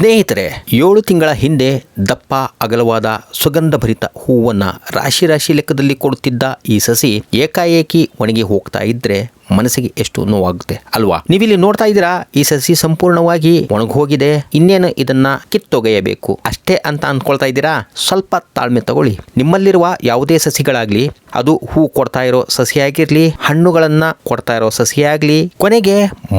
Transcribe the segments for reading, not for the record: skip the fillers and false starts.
ಸ್ನೇಹಿತರೆ, 7 ತಿಂಗಳ ಹಿಂದೆ ದಪ್ಪ ಅಗಲವಾದ ಸುಗಂಧಭರಿತ ಹೂವನ್ನ ರಾಶಿ ರಾಶಿ ಲೆಕ್ಕದಲ್ಲಿ ಕೊಡುತ್ತಿದ್ದ ಈ ಸಸಿ ಏಕಾಏಕಿ ಒಣಗಿ ಹೋಗ್ತಾ ಇದ್ರೆ ಮನಸ್ಸಿಗೆ ಎಷ್ಟು ನೋವಾಗುತ್ತೆ ಅಲ್ವಾ? ನೀವಿಲ್ಲಿ ನೋಡ್ತಾ ಇದ್ದೀರಾ, ಈ ಸಸಿ ಸಂಪೂರ್ಣವಾಗಿ ಒಣಗೋಗಿದೆ. ಇನ್ನೇನು ಇದನ್ನ ಕಿತ್ತೊಗೆಯಬೇಕು ಅಷ್ಟೇ ಅಂತ ಅನ್ಕೊಳ್ತಾ ಇದ್ದೀರಾ? ಸ್ವಲ್ಪ ತಾಳ್ಮೆ ತಗೊಳ್ಳಿ. ನಿಮ್ಮಲ್ಲಿರುವ ಯಾವುದೇ ಸಸಿಗಳಾಗ್ಲಿ, ಅದು ಹೂ ಕೊಡ್ತಾ ಇರೋ ಸಸಿ ಆಗಿರ್ಲಿ, ಹಣ್ಣುಗಳನ್ನ ಕೊಡ್ತಾ ಇರೋ ಸಸಿ ಆಗ್ಲಿ, ಕೊನೆಗೆ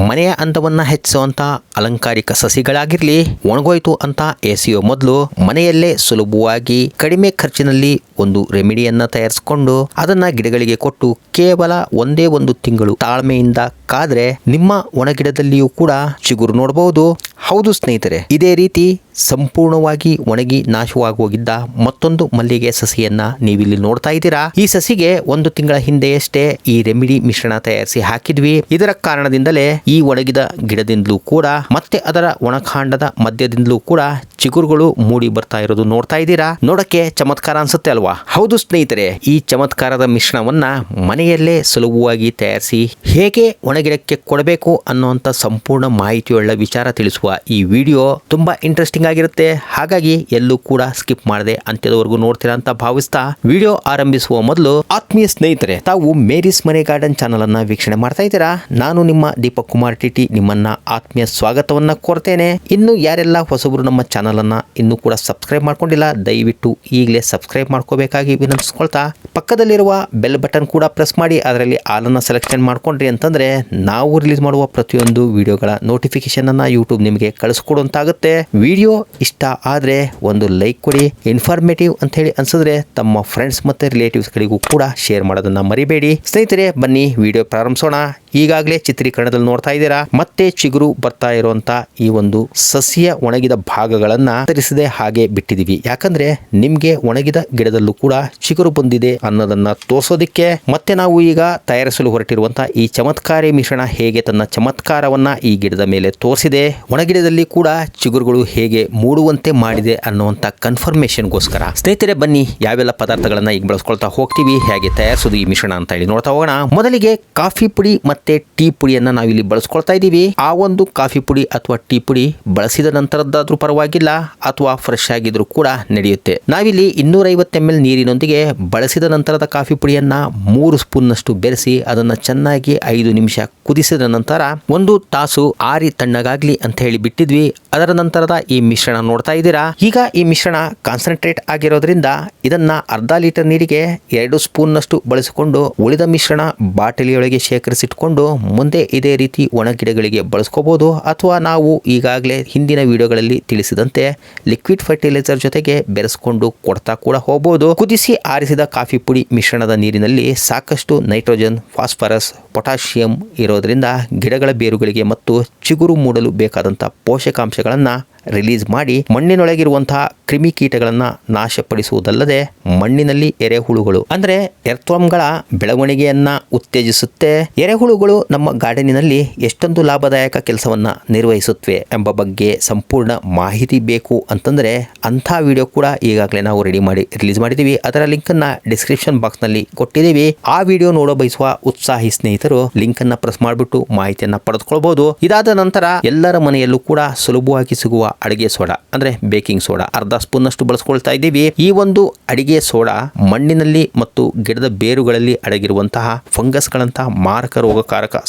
ಮನೆಯ ಅಂದವನ್ನ ಹೆಚ್ಚಿಸುವಂತ ಅಲಂಕಾರಿಕ ಸಸಿಗಳಾಗಿರ್ಲಿ, ಒಣಗೋಯ್ತು ಅಂತ ಎಸೆಯೋ ಮೊದಲು ಮನೆಯಲ್ಲೇ ಸುಲಭವಾಗಿ ಕಡಿಮೆ ಖರ್ಚಿನಲ್ಲಿ ಒಂದು ರೆಮಿಡಿಯನ್ನ ತಯಾರಿಸಿಕೊಂಡು ಅದನ್ನ ಗಿಡಗಳಿಗೆ ಕೊಟ್ಟು ಕೇವಲ ಒಂದೇ ಒಂದು ತಿಂಗಳು ತಾಳ್ಮೆಯಿಂದ ಕಾದ್ರೆ ನಿಮ್ಮ ಒಣಗಿಡದಲ್ಲಿಯೂ ಕೂಡ ಚಿಗುರು ನೋಡಬಹುದು. ಹೌದು ಸ್ನೇಹಿತರೆ, ಇದೇ ರೀತಿ ಸಂಪೂರ್ಣವಾಗಿ ಒಣಗಿ ನಾಶವಾಗೋಗಿದ್ದ ಮತ್ತೊಂದು ಮಲ್ಲಿಗೆ ಸಸಿಯನ್ನ ನೀವಿಲ್ಲಿ ನೋಡ್ತಾ ಇದ್ದೀರಾ. ಈ ಸಸಿಗೆ 1 ತಿಂಗಳ ಹಿಂದೆಯಷ್ಟೇ ಈ ರೆಮಿಡಿ ಮಿಶ್ರಣ ತಯಾರಿಸಿ ಹಾಕಿದ್ವಿ. ಇದರ ಕಾರಣದಿಂದಲೇ ಈ ಒಣಗಿದ ಗಿಡದಿಂದಲೂ ಕೂಡ ಮತ್ತೆ ಅದರ ಒಣಕಾಂಡದ ಮಧ್ಯದಿಂದಲೂ ಕೂಡ ಚಿಗುರುಗಳು ಮೂಡಿ ಬರ್ತಾ ಇರೋದು ನೋಡ್ತಾ ಇದ್ದೀರಾ. ನೋಡಕ್ಕೆ ಚಮತ್ಕಾರ ಅನ್ಸುತ್ತೆ ಅಲ್ವಾ? ಹೌದು ಸ್ನೇಹಿತರೆ, ಈ ಚಮತ್ಕಾರದ ಮಿಶ್ರಣವನ್ನ ಮನೆಯಲ್ಲೇ ಸುಲಭವಾಗಿ ತಯಾರಿಸಿ ಹೇಗೆ ಒಣಗಿಡಕ್ಕೆ ಕೊಡಬೇಕು ಅನ್ನುವಂತ ಸಂಪೂರ್ಣ ಮಾಹಿತಿಯುಳ್ಳ ವಿಚಾರ ತಿಳಿಸುವ ಈ ವಿಡಿಯೋ ತುಂಬಾ ಇಂಟ್ರೆಸ್ಟಿಂಗ್ ಆಗಿರುತ್ತೆ. ಹಾಗಾಗಿ ಎಲ್ಲೂ ಕೂಡ ಸ್ಕಿಪ್ ಮಾಡದೆ ಅಂತ್ಯದವರೆಗೂ ನೋಡ್ತೀರಾ ಅಂತ ಭಾವಿಸ್ತಾ ವಿಡಿಯೋ ಆರಂಭಿಸುವ ಮೊದಲು ಆತ್ಮೀಯ ಸ್ನೇಹಿತರೆ, ತಾವು ಮೇರಿಸ್ ಮನೆ ಗಾರ್ಡನ್ ಚಾನಲ್ ಅನ್ನ ವೀಕ್ಷಣೆ ಮಾಡ್ತಾ ಇದ್ದೀರಾ. ನಾನು ನಿಮ್ಮ ದೀಪಕ್ ಕುಮಾರ್ ಟಿಟಿ ನಿಮ್ಮನ್ನ ಆತ್ಮೀಯ ಸ್ವಾಗತವನ್ನ ಕೋರ್ತೇನೆ. ಇನ್ನು ಯಾರೆಲ್ಲ ಹೊಸಬರು ನಮ್ಮ ಚಾನಲ್ ಅನ್ನ ಇನ್ನೂ ಕೂಡ ಸಬ್ಸ್ಕ್ರೈಬ್ ಮಾಡ್ಕೊಂಡಿಲ್ಲ, ದಯವಿಟ್ಟು ಈಗಲೇ ಸಬ್ಸ್ಕ್ರೈಬ್ ಮಾಡ್ಕೋಬೇಕಾಗಿ ವಿನಂತಿಸ್ಕೊಳ್ತಾ ಪಕ್ಕದಲ್ಲಿರುವ ಬೆಲ್ ಬಟನ್ ಕೂಡ ಪ್ರೆಸ್ ಮಾಡಿ ಅದರಲ್ಲಿ ಆಲ್ ಅನ್ನ ಸೆಲೆಕ್ಷನ್ ಮಾಡ್ಕೊಂಡ್ರಿ ಅಂತಂದ್ರೆ ನಾವು ರಿಲೀಸ್ ಮಾಡುವ ಪ್ರತಿಯೊಂದು ವಿಡಿಯೋಗಳ ನೋಟಿಫಿಕೇಶನ್ ಅನ್ನ ಯೂಟ್ಯೂಬ್ ನಿಮಗೆ ಕಳಿಸ್ಕೊಡುವಂತಾಗುತ್ತೆ. ವಿಡಿಯೋ ಇಷ್ಟ ಆದ್ರೆ ಒಂದು ಲೈಕ್ ಕೊಡಿ. ಇನ್ಫಾರ್ಮೇಟಿವ್ ಅಂತ ಹೇಳಿ ಅನ್ಸಿದ್ರೆ ತಮ್ಮ ಫ್ರೆಂಡ್ಸ್ ಮತ್ತೆ ರಿಲೇಟಿವ್ಸ್ ಗಳಿಗೂ ಕೂಡ ಶೇರ್ ಮಾಡೋದನ್ನ ಮರಿಬೇಡಿ. ಸ್ನೇಹಿತರೆ, ಬನ್ನಿ ವಿಡಿಯೋ ಪ್ರಾರಂಭಿಸೋಣ. ಈಗಾಗಲೇ ಚಿತ್ರೀಕರಣದಲ್ಲಿ ನೋಡ್ತಾ ಇದ್ದೀರಾ, ಮತ್ತೆ ಚಿಗುರು ಬರ್ತಾ ಇರುವಂತ ಈ ಒಂದು ಸಸ್ಯ ಒಣಗಿದ ಭಾಗಗಳನ್ನ ತರಿಸದೆ ಹಾಗೆ ಬಿಟ್ಟಿದೀವಿ. ಯಾಕಂದ್ರೆ ನಿಮ್ಗೆ ಒಣಗಿದ ಗಿಡದಲ್ಲೂ ಕೂಡ ಚಿಗುರು ಬಂದಿದೆ ಅನ್ನೋದನ್ನ ತೋರಿಸೋದಿಕ್ಕೆ. ಮತ್ತೆ ನಾವು ಈಗ ತಯಾರಿಸಲು ಹೊರಟಿರುವಂತಹ ಈ ಚಮತ್ಕಾರಿ ಮಿಶ್ರಣ ಹೇಗೆ ತನ್ನ ಚಮತ್ಕಾರವನ್ನ ಈ ಗಿಡದ ಮೇಲೆ ತೋರಿಸಿದೆ, ಒಣಗಿಡದಲ್ಲಿ ಕೂಡ ಚಿಗುರುಗಳು ಹೇಗೆ ಮೂಡುವಂತೆ ಮಾಡಿದೆ ಅನ್ನುವಂತ ಕನ್ಫರ್ಮೇಶನ್ಗೋಸ್ಕರ ಸ್ನೇಹಿತರೆ ಬನ್ನಿ ಯಾವೆಲ್ಲ ಪದಾರ್ಥಗಳನ್ನ ಈಗ ಬಳಸ್ಕೊಳ್ತಾ ಹೋಗ್ತೀವಿ, ಹೇಗೆ ತಯಾರಿಸೋದು ಈ ಮಿಶ್ರಣ ಅಂತ ಹೇಳಿ ನೋಡ್ತಾ ಹೋಗೋಣ. ಮೊದಲಿಗೆ ಕಾಫಿ ಪುಡಿ ಮತ್ತೆ ಟೀ ಪುಡಿಯನ್ನ ನಾವಿಲ್ಲಿ ಬಳಸ್ಕೊಳ್ತಾ ಇದ್ದೀವಿ. ಆ ಒಂದು ಕಾಫಿ ಪುಡಿ ಅಥವಾ ಟೀ ಪುಡಿ ಬಳಸಿದ ನಂತರದ್ದಾದ್ರೂ ಪರವಾಗಿಲ್ಲ, ಅಥವಾ ಫ್ರೆಶ್ ಆಗಿದ್ರು ಕೂಡ ನಡೆಯುತ್ತೆ. ನಾವಿಲ್ಲಿ 250 ml ನೀರಿನೊಂದಿಗೆ ಬಳಸಿದ ನಂತರದ ಕಾಫಿ ಪುಡಿಯನ್ನ 3 ಸ್ಪೂನ್ ನಷ್ಟು ಬೆರೆಸಿ ಅದನ್ನ ಚೆನ್ನಾಗಿ 5 ನಿಮಿಷ ಕುದಿಸಿದ ನಂತರ 1 ತಾಸು ಆರಿ ತಣ್ಣಗಾಗ್ಲಿ ಅಂತ ಹೇಳಿ ಬಿಟ್ಟಿದ್ವಿ. ಅದರ ನಂತರದ ಈ ಮಿಶ್ರಣ ನೋಡ್ತಾ ಇದ್ದೀರಾ. ಈಗ ಈ ಮಿಶ್ರಣ ಕಾನ್ಸಂಟ್ರೇಟ್ ಆಗಿರೋದ್ರಿಂದ ಇದನ್ನ ಅರ್ಧ ಲೀಟರ್ ನೀರಿಗೆ 2 ಸ್ಪೂನ್ ನಷ್ಟು ಬಳಸಿಕೊಂಡು ಉಳಿದ ಮಿಶ್ರಣ ಬಾಟಲಿಯೊಳಗೆ ಶೇಖರಿಸಿಟ್ಕೊಂಡು ಮುಂದೆ ಇದೇ ರೀತಿ ಒಣ ಗಿಡಗಳಿಗೆ ಬಳಸ್ಕೋಬಹುದು, ಅಥವಾ ನಾವು ಈಗಾಗಲೇ ಹಿಂದಿನ ವಿಡಿಯೋಗಳಲ್ಲಿ ತಿಳಿಸಿದಂತೆ ಲಿಕ್ವಿಡ್ ಫರ್ಟಿಲೈಸರ್ ಜೊತೆಗೆ ಬೆರೆಸ್ಕೊಂಡು ಕೊಡ್ತಾ ಕೂಡ ಹೋಗಬಹುದು. ಕುದಿಸಿ ಆರಿಸಿದ ಕಾಫಿ ಪುಡಿ ಮಿಶ್ರಣದ ನೀರಿನಲ್ಲಿ ಸಾಕಷ್ಟು ನೈಟ್ರೋಜನ್, ಫಾಸ್ಫರಸ್, ಪೊಟ್ಯಾಷಿಯಂ ಇರೋದ್ರಿಂದ ಗಿಡಗಳ ಬೇರುಗಳಿಗೆ ಮತ್ತು ಚಿಗುರು ಮೂಡಲು ಬೇಕಾದಂತ ಪೋಷಕಾಂಶಗಳನ್ನ ರಿಲೀಸ್ ಮಾಡಿ ಮಣ್ಣಿನೊಳಗಿರುವಂತಹ ಕ್ರಿಮಿಕೀಟಗಳನ್ನ ನಾಶಪಡಿಸುವುದಲ್ಲದೆ ಮಣ್ಣಿನಲ್ಲಿ ಎರೆಹುಳುಗಳು ಅಂದ್ರೆ ಎರ್ಥ್ವರ್ಮ್ಗಳ ಬೆಳವಣಿಗೆಯನ್ನ ಉತ್ತೇಜಿಸುತ್ತೆ. ಎರೆಹುಳುಗಳು ನಮ್ಮ ಗಾರ್ಡನಿನಲ್ಲಿ ಎಷ್ಟೊಂದು ಲಾಭದಾಯಕ ಕೆಲಸವನ್ನ ನಿರ್ವಹಿಸುತ್ತವೆ ಎಂಬ ಬಗ್ಗೆ ಸಂಪೂರ್ಣ ಮಾಹಿತಿ ಬೇಕು ಅಂತಂದ್ರೆ ಅಂಥ ವಿಡಿಯೋ ಕೂಡ ಈಗಾಗಲೇ ನಾವು ರೆಡಿ ಮಾಡಿ ರಿಲೀಸ್ ಮಾಡಿದೀವಿ. ಅದರ ಲಿಂಕ್ ಅನ್ನ ಡಿಸ್ಕ್ರಿಪ್ಷನ್ ಬಾಕ್ಸ್ ನಲ್ಲಿ ಕೊಟ್ಟಿದ್ದೀವಿ. ಆ ವಿಡಿಯೋ ನೋಡೋ ಬಯಸುವ ಉತ್ಸಾಹಿ ಸ್ನೇಹಿತರು ಲಿಂಕ್ ಅನ್ನ ಪ್ರೆಸ್ ಮಾಡಿಬಿಟ್ಟು ಮಾಹಿತಿಯನ್ನ ಪಡೆದುಕೊಳ್ಬಹುದು. ಇದಾದ ನಂತರ ಎಲ್ಲರ ಮನೆಯಲ್ಲೂ ಕೂಡ ಸುಲಭವಾಗಿ ಸಿಗುವ ಅಡಿಗೆ ಸೋಡಾ ಅಂದ್ರೆ ಬೇಕಿಂಗ್ ಸೋಡಾ ಅರ್ಧ ಸ್ಪೂನ್ ನಷ್ಟು ಬಳಸ್ಕೊಳ್ತಾ ಇದ್ದೀವಿ. ಈ ಒಂದು ಅಡಿಗೆ ಸೋಡಾ ಮಣ್ಣಿನಲ್ಲಿ ಮತ್ತು ಗಿಡದ ಬೇರುಗಳಲ್ಲಿ ಅಡಗಿರುವಂತಹ ಫಂಗಸ್ ಗಳಂತಹ ಮಾರಕ ರೋಗಕಾರಕ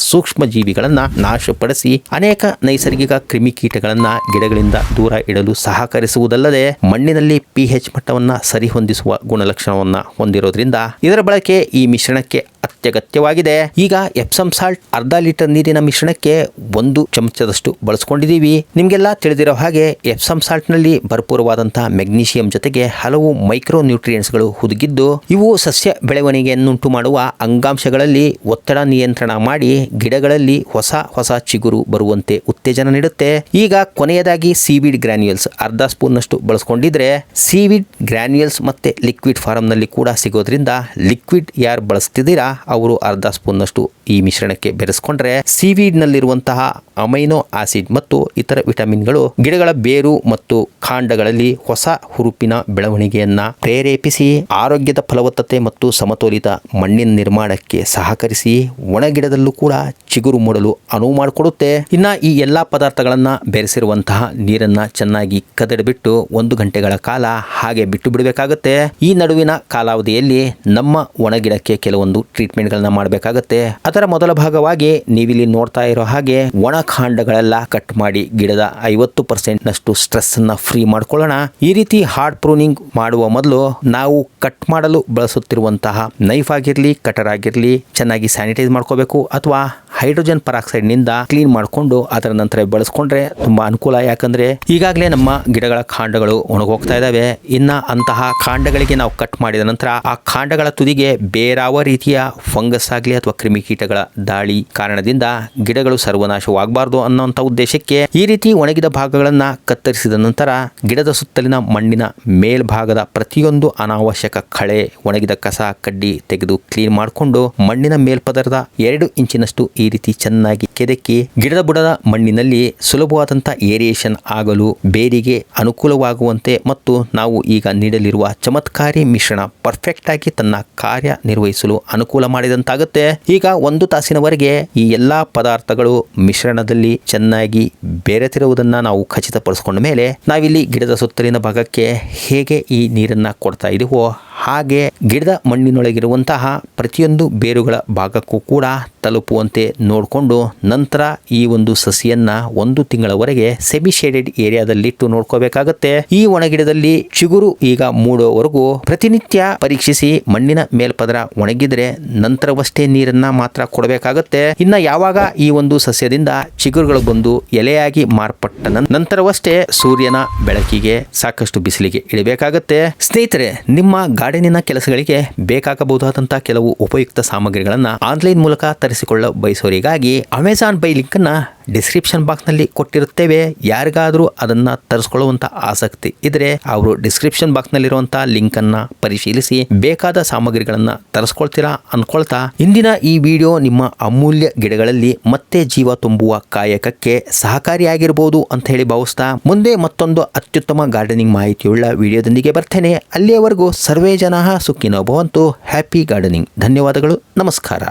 ಸೂಕ್ಷ್ಮ ಜೀವಿಗಳನ್ನ ನಾಶಪಡಿಸಿ ಅನೇಕ ನೈಸರ್ಗಿಕ ಕ್ರಿಮಿಕೀಟಗಳನ್ನ ಗಿಡಗಳಿಂದ ದೂರ ಇಡಲು ಸಹಕರಿಸುವುದಲ್ಲದೆ ಮಣ್ಣಿನಲ್ಲಿ pH ಮಟ್ಟವನ್ನ ಸರಿಹೊಂದಿಸುವ ಗುಣಲಕ್ಷಣವನ್ನ ಹೊಂದಿರೋದ್ರಿಂದ ಇದರ ಬಳಕೆ ಈ ಮಿಶ್ರಣಕ್ಕೆ ಅತ್ಯಗತ್ಯವಾಗಿದೆ. ಈಗ ಎಪ್ಸಮ್ ಸಾಲ್ಟ್ ಅರ್ಧ ಲೀಟರ್ ನೀರಿನ ಮಿಶ್ರಣಕ್ಕೆ 1 ಚಮಚದಷ್ಟು ಬಳಸ್ಕೊಂಡಿದ್ದೀವಿ. ನಿಮ್ಗೆಲ್ಲ ತಿಳಿದಿರೋ ಹಾಗೆ ಎಪ್ಸಮ್ ಸಾಲ್ಟ್ ನಲ್ಲಿ ಭರಪೂರವಾದಂತಹ ಮೆಗ್ನೀಷಿಯಂ ಜೊತೆಗೆ ಹಲವು ಮೈಕ್ರೋ ನ್ಯೂಟ್ರಿಯೆಂಟ್ಸ್ ಗಳು ಹುದುಗಿದ್ದು ಇವು ಸಸ್ಯ ಬೆಳವಣಿಗೆಯನ್ನುಂಟು ಮಾಡುವ ಅಂಗಾಂಶಗಳಲ್ಲಿ ಒತ್ತಡ ನಿಯಂತ್ರಣ ಮಾಡಿ ಗಿಡಗಳಲ್ಲಿ ಹೊಸ ಚಿಗುರು ಬರುವಂತೆ ಉತ್ತೇಜನ ನೀಡುತ್ತೆ. ಈಗ ಕೊನೆಯದಾಗಿ ಸೀವೀಡ್ ಗ್ರಾನ್ಯೂಲ್ಸ್ ಅರ್ಧ ಸ್ಪೂನ್ ನಷ್ಟು ಬಳಸ್ಕೊಂಡಿದ್ರೆ ಸೀವೀಡ್ ಗ್ರಾನ್ಯೂಲ್ಸ್ ಮತ್ತೆ ಲಿಕ್ವಿಡ್ ಫಾರ್ಮ್ ನಲ್ಲಿ ಕೂಡ ಸಿಗೋದ್ರಿಂದ ಲಿಕ್ವಿಡ್ ಯಾರು ಬಳಸ್ತಿದ್ದೀರಾ ಅವರು ಅರ್ಧ ಸ್ಪೂನ್ನಷ್ಟು ಈ ಮಿಶ್ರಣಕ್ಕೆ ಬೆರೆಸ್ಕೊಂಡ್ರೆ ಸೀವೀಡ್ ನಲ್ಲಿರುವಂತಹ ಅಮೈನೋ ಆಸಿಡ್ ಮತ್ತು ಇತರ ವಿಟಮಿನ್ಗಳು ಗಿಡಗಳ ಬೇರು ಮತ್ತು ಕಾಂಡಗಳಲ್ಲಿ ಹೊಸ ಹುರುಪಿನ ಬೆಳವಣಿಗೆಯನ್ನ ಪ್ರೇರೇಪಿಸಿ ಆರೋಗ್ಯದ ಫಲವತ್ತತೆ ಮತ್ತು ಸಮತೋಲಿತ ಮಣ್ಣಿನ ನಿರ್ಮಾಣಕ್ಕೆ ಸಹಕರಿಸಿ ಒಣಗಿಡದಲ್ಲೂ ಕೂಡ ಚಿಗುರು ಮೂಡಲು ಅನುವು ಮಾಡಿಕೊಡುತ್ತೆ. ಇನ್ನ ಈ ಎಲ್ಲಾ ಪದಾರ್ಥಗಳನ್ನ ಬೆರೆಸಿರುವಂತಹ ನೀರನ್ನ ಚೆನ್ನಾಗಿ ಕದಡಿಬಿಟ್ಟು 1 ಗಂಟೆಗಳ ಕಾಲ ಹಾಗೆ ಬಿಟ್ಟು ಬಿಡಬೇಕಾಗುತ್ತೆ. ಈ ನಡುವಿನ ಕಾಲಾವಧಿಯಲ್ಲಿ ನಮ್ಮ ಒಣಗಿಡಕ್ಕೆ ಕೆಲವೊಂದು ಟ್ರೀಟ್ಮೆಂಟ್ ಗಳನ್ನ ಮಾಡಬೇಕಾಗುತ್ತೆ. ಅದರ ಮೊದಲ ಭಾಗವಾಗಿ ನೀವಿಲ್ಲಿ ನೋಡ್ತಾ ಇರೋ ಹಾಗೆ ಒಣ ಕಾಂಡಗಳೆಲ್ಲ ಕಟ್ ಮಾಡಿ ಗಿಡದ 50% ನಷ್ಟು ಸ್ಟ್ರೆಸ್ ಅನ್ನ ಫ್ರೀ ಮಾಡ್ಕೊಳ್ಳೋಣ. ಈ ರೀತಿ ಹಾರ್ಡ್ ಪ್ರೂನಿಂಗ್ ಮಾಡುವ ಮೊದಲು ನಾವು ಕಟ್ ಮಾಡಲು ಬಳಸುತ್ತಿರುವಂತಹ ನೈಫ್ ಆಗಿರ್ಲಿ ಕಟರ್ ಆಗಿರ್ಲಿ ಚೆನ್ನಾಗಿ ಸ್ಯಾನಿಟೈಸ್ ಮಾಡ್ಕೋಬೇಕು ಅಥವಾ ಹೈಡ್ರೋಜನ್ ಪರಾಕ್ಸೈಡ್ ನಿಂದ ಕ್ಲೀನ್ ಮಾಡಿಕೊಂಡು ಅದರ ನಂತರ ಬಳಸ್ಕೊಂಡ್ರೆ ತುಂಬಾ ಅನುಕೂಲ. ಯಾಕಂದ್ರೆ ಈಗಾಗಲೇ ನಮ್ಮ ಗಿಡಗಳ ಕಾಂಡಗಳು ಒಣಗೋಗ್ತಾ ಇದಾವೆ. ಇನ್ನ ಅಂತಹ ಕಾಂಡಗಳಿಗೆ ನಾವು ಕಟ್ ಮಾಡಿದ ನಂತರ ಆ ಕಾಂಡಗಳ ತುದಿಗೆ ಬೇರಾವ ರೀತಿಯ ಫಂಗಸ್ ಆಗಲಿ ಅಥವಾ ಕ್ರಿಮಿಕೀಟಗಳ ದಾಳಿ ಕಾರಣದಿಂದ ಗಿಡಗಳು ಸರ್ವನಾಶವಾಗಬಾರದು ಅನ್ನೋಂಥ ಉದ್ದೇಶಕ್ಕೆ ಈ ರೀತಿ ಒಣಗಿದ ಭಾಗಗಳನ್ನ ಕತ್ತರಿಸಿದ ನಂತರ ಗಿಡದ ಸುತ್ತಲಿನ ಮಣ್ಣಿನ ಮೇಲ್ಭಾಗದ ಪ್ರತಿಯೊಂದು ಅನಾವಶ್ಯಕ ಕಳೆ ಒಣಗಿದ ಕಸ ಕಡ್ಡಿ ತೆಗೆದು ಕ್ಲೀನ್ ಮಾಡಿಕೊಂಡು ಮಣ್ಣಿನ ಮೇಲ್ಪದರದ 2 ಇಂಚಿನಷ್ಟು ಈ ರೀತಿ ಚೆನ್ನಾಗಿ ಕೆದಕಿ ಗಿಡದ ಬುಡದ ಮಣ್ಣಿನಲ್ಲಿ ಸುಲಭವಾದಂತಹ ಏರಿಯೇಷನ್ ಆಗಲು ಬೇರಿಗೆ ಅನುಕೂಲವಾಗುವಂತೆ ಮತ್ತು ನಾವು ಈಗ ನೀಡಲಿರುವ ಚಮತ್ಕಾರಿ ಮಿಶ್ರಣ ಪರ್ಫೆಕ್ಟ್ ಆಗಿ ತನ್ನ ಕಾರ್ಯ ನಿರ್ವಹಿಸಲು ಅನುಕೂಲ ಮಾಡಿದಂತಾಗುತ್ತೆ. ಈಗ 1 ತಾಸಿನವರೆಗೆ ಈ ಎಲ್ಲಾ ಪದಾರ್ಥಗಳು ಮಿಶ್ರಣದಲ್ಲಿ ಚೆನ್ನಾಗಿ ಬೆರೆತಿರುವುದನ್ನ ನಾವು ಖಚಿತಪಡಿಸಿಕೊಂಡ ಮೇಲೆ ನಾವಿಲ್ಲಿ ಗಿಡದ ಸುತ್ತಲಿನ ಭಾಗಕ್ಕೆ ಹೇಗೆ ಈ ನೀರನ್ನ ಕೊಡ್ತಾ ಇದೀವೋ ಹಾಗೆ ಗಿಡದ ಮಣ್ಣಿನೊಳಗಿರುವಂತಹ ಪ್ರತಿಯೊಂದು ಬೇರುಗಳ ಭಾಗಕ್ಕೂ ಕೂಡ ತಲುಪುವಂತೆ ನೋಡಿಕೊಂಡು ನಂತರ ಈ ಒಂದು ಸಸಿಯನ್ನ 1 ತಿಂಗಳವರೆಗೆ ಸೆಮಿ ಶೇಡೆಡ್ ಏರಿಯಾದಲ್ಲಿಟ್ಟು ನೋಡ್ಕೋಬೇಕಾಗತ್ತೆ. ಈ ಒಣಗಿಡದಲ್ಲಿ ಚಿಗುರು ಈಗ ಮೂಡೋವರೆಗೂ ಪ್ರತಿನಿತ್ಯ ಪರೀಕ್ಷಿಸಿ ಮಣ್ಣಿನ ಮೇಲ್ಪದರ ಒಣಗಿದ್ರೆ ನಂತರವಷ್ಟೇ ನೀರನ್ನ ಮಾತ್ರ ಕೊಡಬೇಕಾಗತ್ತೆ. ಇನ್ನ ಯಾವಾಗ ಈ ಒಂದು ಸಸ್ಯದಿಂದ ಚಿಗುರುಗಳು ಬಂದು ಎಲೆಯಾಗಿ ಮಾರ್ಪಟ್ಟ ನಂತರವಷ್ಟೇ ಸೂರ್ಯನ ಬೆಳಕಿಗೆ ಸಾಕಷ್ಟು ಬಿಸಿಲಿಗೆ ಇಡಬೇಕಾಗತ್ತೆ. ಸ್ನೇಹಿತರೆ, ನಿಮ್ಮ ಗಾರ್ಡನಿನ ಕೆಲಸಗಳಿಗೆ ಬೇಕಾಗಬಹುದಾದಂತಹ ಕೆಲವು ಉಪಯುಕ್ತ ಸಾಮಗ್ರಿಗಳನ್ನ ಆನ್ಲೈನ್ ಮೂಲಕ ತರಿಸಿಕೊಳ್ಳ ಬಯಸೋರಿಗಾಗಿ ಅಮೆಜಾನ್ ಬೈ ಲಿಂಕ್ ಅನ್ನ ಡಿಸ್ಕ್ರಿಪ್ಷನ್ ಬಾಕ್ಸ್ ನಲ್ಲಿ ಕೊಟ್ಟಿರುತ್ತೇವೆ. ಯಾರಿಗಾದ್ರೂ ಅದನ್ನ ತರಿಸಿಕೊಳ್ಳುವಂತ ಆಸಕ್ತಿ ಇದ್ರೆ ಅವರು ಡಿಸ್ಕ್ರಿಪ್ಷನ್ ಬಾಕ್ಸ್ ನಲ್ಲಿರುವಂತಹ ಲಿಂಕ್ ಅನ್ನ ಪರಿಶೀಲಿಸಿ ಬೇಕಾದ ಸಾಮಗ್ರಿಗಳನ್ನ ತರಿಸ್ಕೊಳ್ತೀರಾ ಅನ್ಕೊಳ್ತಾ ಇಂದಿನ ಈ ವಿಡಿಯೋ ನಿಮ್ಮ ಅಮೂಲ್ಯ ಗಿಡಗಳಲ್ಲಿ ಮತ್ತೆ ಜೀವ ತುಂಬುವ ಕಾಯಕಕ್ಕೆ ಸಹಕಾರಿಯಾಗಿರಬಹುದು ಅಂತ ಹೇಳಿ ಭಾವಿಸ್ತಾ ಮುಂದೆ ಮತ್ತೊಂದು ಅತ್ಯುತ್ತಮ ಗಾರ್ಡನಿಂಗ್ ಮಾಹಿತಿಯುಳ್ಳ ವಿಡಿಯೋದೊಂದಿಗೆ ಬರ್ತೇನೆ. ಅಲ್ಲಿಯವರೆಗೂ ಸರ್ವೇ ಜನ ಸುಖಿನೋ ಭವಂತು. Happy gardening. ಧನ್ಯವಾದಗಳು. ನಮಸ್ಕಾರ.